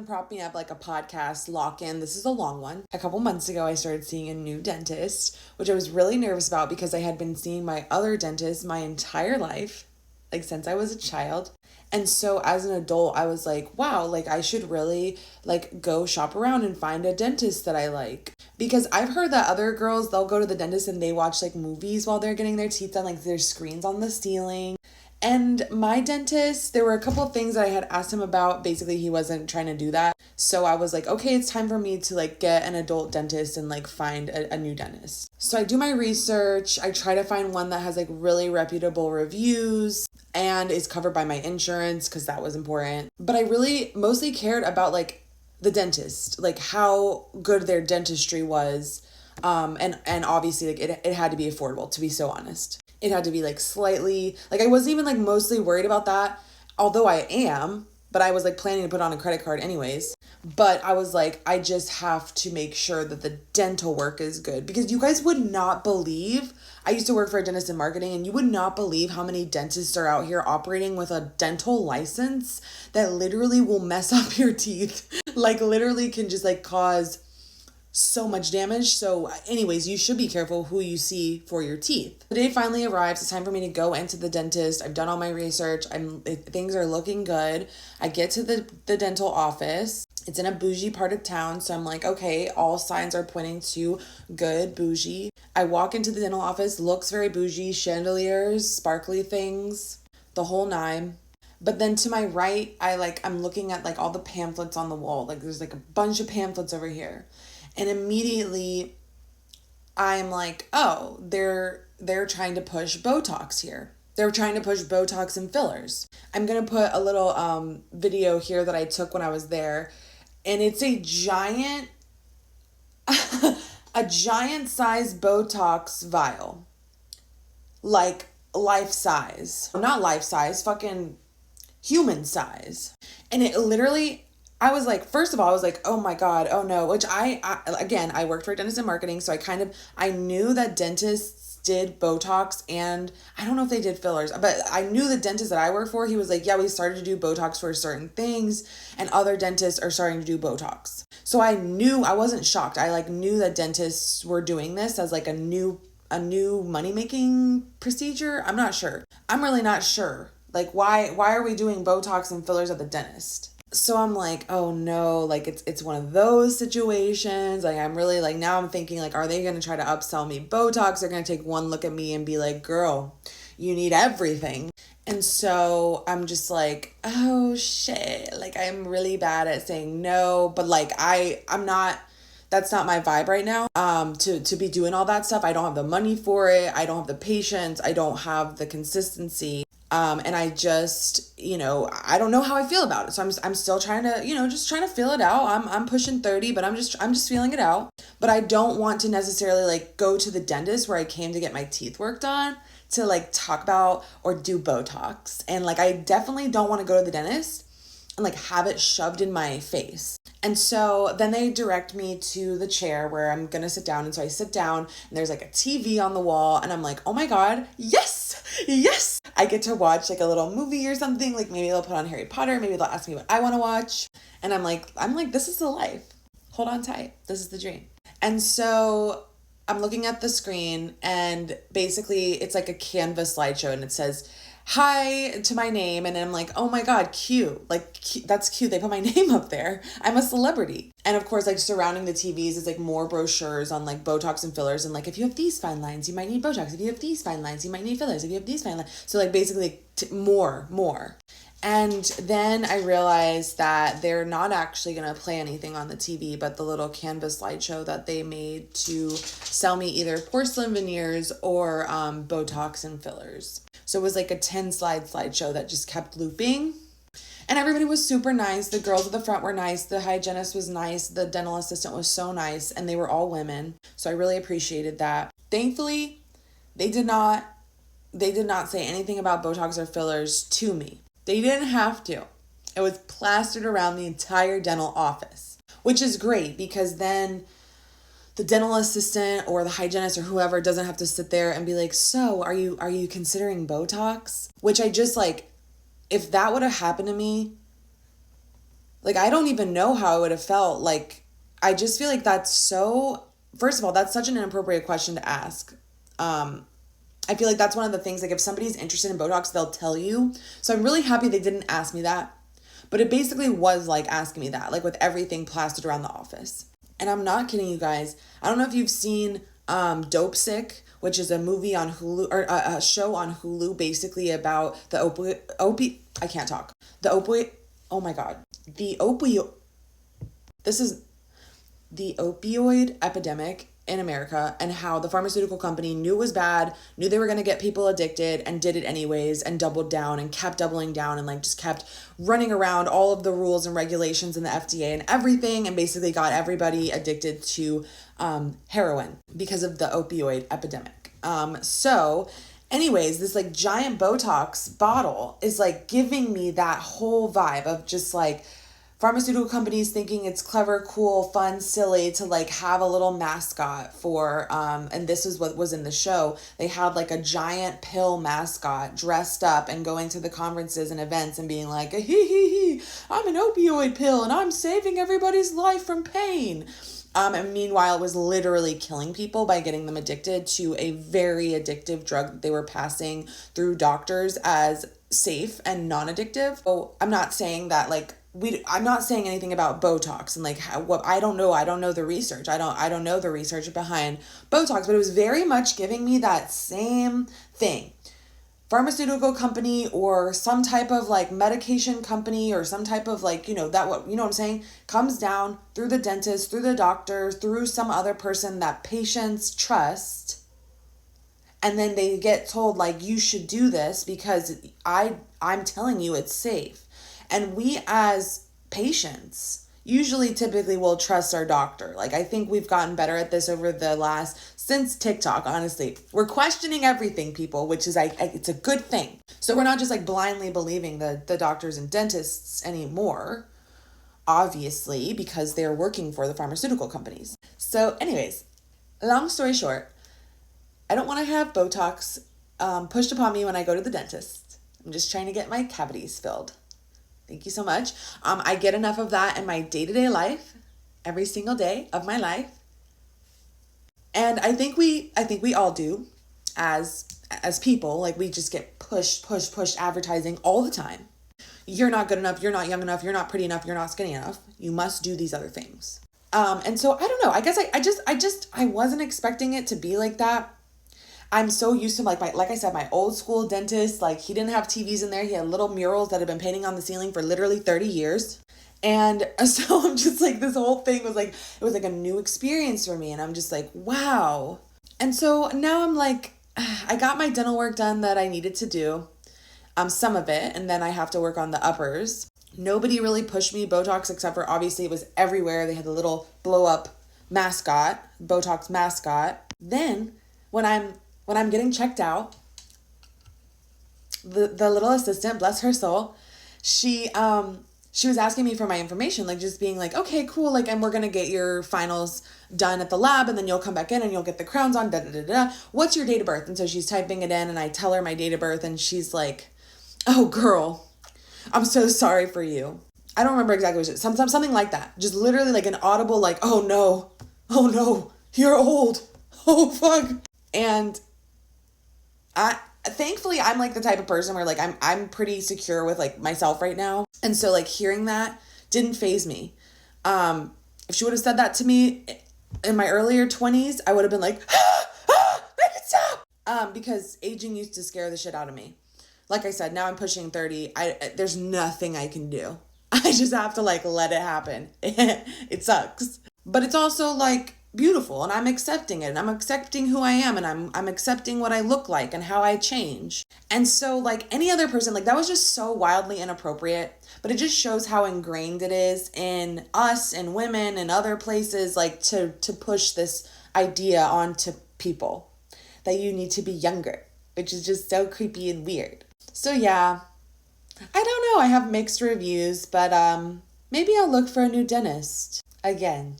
someone prop me up like a podcast lock-in. This is a long one. A couple months ago, I started seeing a new dentist, which I was really nervous about because I had been seeing my other dentist my entire life, like since I was a child. And so as an adult, I was like, wow, like I should really like go shop around and find a dentist that I like. Because I've heard that other girls, they'll go to the dentist and they watch like movies while they're getting their teeth done, like there's screens on the ceiling. And my dentist, there were a couple of things that I had asked him about. Basically, he wasn't trying to do that. So I was like, okay, it's time for me to like get an adult dentist and like find a new dentist. So I do my research. I try to find one that has like really reputable reviews and is covered by my insurance because that was important. But I really mostly cared about like the dentist, like how good their dentistry was. And obviously like it had to be affordable, to be so honest. It had to be like slightly, like I wasn't even like mostly worried about that, although I am, but I was like planning to put on a credit card anyways. But I was like, I just have to make sure that the dental work is good because you guys would not believe, I used to work for a dentist in marketing and you would not believe how many dentists are out here operating with a dental license that literally will mess up your teeth. Like literally can just like cause so much damage. So anyways, you should be careful who you see for your teeth. The day finally arrives. It's time for me to go into the dentist. I've done all my research. Things are looking good. I get to the dental office. It's in a bougie part of town. So I'm like, okay, all signs are pointing to good, bougie. I walk into the dental office, looks very bougie, chandeliers, sparkly things, the whole nine. But then to my right, I'm looking at like all the pamphlets on the wall. Like there's like a bunch of pamphlets over here. And immediately I'm like, oh, they're trying to push Botox here. They're trying to push Botox and fillers. I'm going to put a little video here that I took when I was there. And it's a giant, a giant size Botox vial. Like life size. Not life size, fucking human size. And it literally, I was like, first of all, I was like, oh my God, oh no, which I worked for a dentist in marketing. So I knew that dentists did Botox and I don't know if they did fillers, but I knew the dentist that I worked for, he was like, yeah, we started to do Botox for certain things and other dentists are starting to do Botox. So I wasn't shocked. I like knew that dentists were doing this as like a new money-making procedure. I'm not sure. I'm really not sure. Like why are we doing Botox and fillers at the dentist? So I'm like, oh no, like it's one of those situations. Like I'm really like, now I'm thinking like, are they going to try to upsell me Botox? They're going to take one look at me and be like, girl, you need everything. And so I'm just like, oh shit. Like I'm really bad at saying no, but like I'm not, that's not my vibe right now. To be doing all that stuff. I don't have the money for it. I don't have the patience. I don't have the consistency. And I just, I don't know how I feel about it. So I'm still trying to, just trying to feel it out. I'm pushing 30, but I'm just feeling it out. But I don't want to necessarily like go to the dentist where I came to get my teeth worked on to like talk about or do Botox. And like, I definitely don't want to go to the dentist and like have it shoved in my face. And so then they direct me to the chair where I'm going to sit down. And so I sit down and there's like a TV on the wall and I'm like, oh my God, yes, yes. I get to watch like a little movie or something. Like maybe they'll put on Harry Potter. Maybe they'll ask me what I want to watch. And I'm like, this is the life. Hold on tight. This is the dream. And so I'm looking at the screen and basically it's like a Canva slideshow and it says, hi to my name. And then I'm like, oh my God, cute. Like, that's cute. They put my name up there. I'm a celebrity. And of course, like surrounding the TVs is like more brochures on like Botox and fillers. And like, if you have these fine lines, you might need Botox. If you have these fine lines, you might need fillers. If you have these fine lines. So like basically more. And then I realized that they're not actually going to play anything on the TV, but the little Canvas slideshow that they made to sell me either porcelain veneers or Botox and fillers. So it was like a 10 slideshow that just kept looping. And everybody was super nice. The girls at the front were nice. The hygienist was nice. The dental assistant was so nice. And they were all women. So I really appreciated that. Thankfully, they did not say anything about Botox or fillers to me. They didn't have to. It was plastered around the entire dental office, which is great because then the dental assistant or the hygienist or whoever doesn't have to sit there and be like, so are you considering Botox? Which I just like, if that would have happened to me, Like, I don't even know how I would have felt. Like, I just feel like that's so, first of all, that's such an inappropriate question to ask. I feel like that's one of the things, like, if somebody's interested in Botox, they'll tell you. So I'm really happy they didn't ask me that. But it basically was like asking me that, like with everything plastered around the office. And I'm not kidding you guys. I don't know if you've seen Dope Sick, which is a movie on Hulu, or a show on Hulu, basically about the I can't talk. The opioid, oh my God. This is the opioid epidemic in America, and how the pharmaceutical company knew it was bad, knew they were going to get people addicted, and did it anyways, and doubled down and kept doubling down, and like just kept running around all of the rules and regulations in the FDA and everything, and basically got everybody addicted to heroin because of the opioid epidemic. So anyways, this like giant Botox bottle is like giving me that whole vibe of just like pharmaceutical companies thinking it's clever, cool, fun, silly to like have a little mascot for, and this is what was in the show. They had like a giant pill mascot dressed up and going to the conferences and events and being like, hee hee hee, I'm an opioid pill and I'm saving everybody's life from pain. And meanwhile, it was literally killing people by getting them addicted to a very addictive drug that they were passing through doctors as safe and non-addictive. So I'm not saying that like, I'm not saying anything about Botox and like what I don't know the research. I don't know the research behind Botox, but it was very much giving me that same thing. Pharmaceutical company or some type of like medication company or some type of like, what I'm saying, comes down through the dentist, through the doctor, through some other person that patients trust. And then they get told like, you should do this because I'm telling you it's safe. And we as patients typically will trust our doctor. Like, I think we've gotten better at this over the since TikTok, honestly. We're questioning everything, people, which is, it's a good thing. So we're not just like blindly believing the doctors and dentists anymore, obviously, because they're working for the pharmaceutical companies. So anyways, long story short, I don't want to have Botox pushed upon me when I go to the dentist. I'm just trying to get my cavities filled. Thank you so much. I get enough of that in my day-to-day life, every single day of my life. And I think we all do as people. Like, we just get pushed advertising all the time. You're not good enough, you're not young enough, you're not pretty enough, you're not skinny enough. You must do these other things. And so I don't know. I guess I wasn't expecting it to be like that. I'm so used to like I said, my old school dentist, like he didn't have TVs in there. He had little murals that had been painting on the ceiling for literally 30 years. And so I'm just like, this whole thing was like, it was like a new experience for me. And I'm just like, wow. And so now I'm like, I got my dental work done that I needed to do, some of it. And then I have to work on the uppers. Nobody really pushed me Botox except for, obviously it was everywhere. They had the little blow up mascot, Botox mascot. Then when I'm getting checked out, the little assistant, bless her soul, she was asking me for my information, like just being like, okay, cool, like, and we're gonna get your finals done at the lab, and then you'll come back in and you'll get the crowns on, what's your date of birth? And so she's typing it in, and I tell her my date of birth, and she's like, oh girl, I'm so sorry for you. I don't remember exactly what it was, something like that, just literally like an audible like, oh no, you're old, oh fuck. And thankfully I'm like the type of person where like I'm pretty secure with like myself right now. And so like hearing that didn't faze me. If she would have said that to me in my earlier 20s, I would have been like, make it stop. Because aging used to scare the shit out of me. Like I said, now I'm pushing 30. There's nothing I can do. I just have to like let it happen. It sucks. But it's also like beautiful, and I'm accepting it, and I'm accepting who I am, and I'm accepting what I look like and how I change. And so like any other person, like that was just so wildly inappropriate, but it just shows how ingrained it is in us and women and other places, like to push this idea onto people that you need to be younger, which is just so creepy and weird. So yeah, I don't know, I have mixed reviews, but maybe I'll look for a new dentist again.